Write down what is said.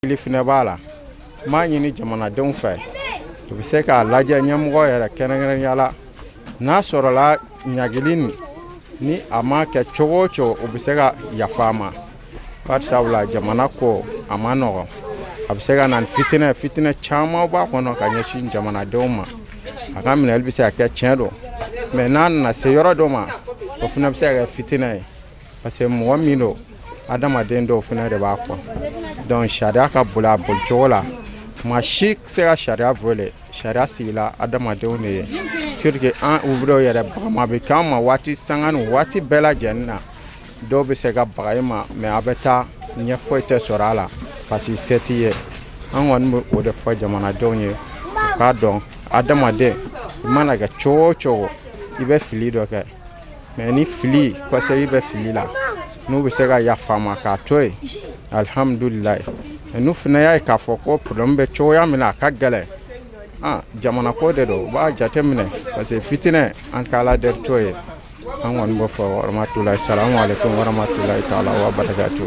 fana b'a la m'a ɲini jamanadenw fɛ u bɛ se k'a lajɛ ɲɛmɔgɔ yɛrɛ kɛrɛnkɛrɛnnenya la n'a sɔrɔla ɲagili ni a ma kɛ cogo o cogo u bɛ se ka yafa a ma barisabula jamana ko a ma nɔgɔn a bɛ se ka na ni fitinɛ caman b'a kɔnɔ ka ɲɛsin jamanadenw ma a ka minɛli bɛ se ka kɛ tiɲɛ don mais n'a nana se yɔrɔ dɔ ma o fana bɛ se ka kɛ fitinɛ ye parce que mɔgɔ min don adamaden dɔw fana de b'a kɔ donc sariya ka boli a bolicogo la maa si se ka sariya violé sariya sigila adamadenw de ye surtout an ouvrier yɛrɛ bagama bɛ k'an ma waati sanga ni waati bɛɛ lajɛlen na dɔw bɛ se ka baga i ma mais a bɛ taa ɲɛ foyi tɛ sɔrɔ a la parce que se t'i ye an kɔni bɛ o de fɔ jamanadenw ye u k'a dɔn adamaden i mana kɛ cogo o cogo i bɛ fili dɔ kɛ mais ni fili kɔsɛbɛ i bɛ fili la n'u bɛ se ka yafa ma k'a to yen alihamudulilayi n'u fana y'a ye k'a fɔ ko problème bɛ cogoya min na a ka gɛlɛn jamana ko de don u b'a jateminɛ parce que fitinɛ an ka ala deli t'o ye an kɔni b'o fɔ waramatulayi salamu aleykum waramatulayi taala wa barakatu.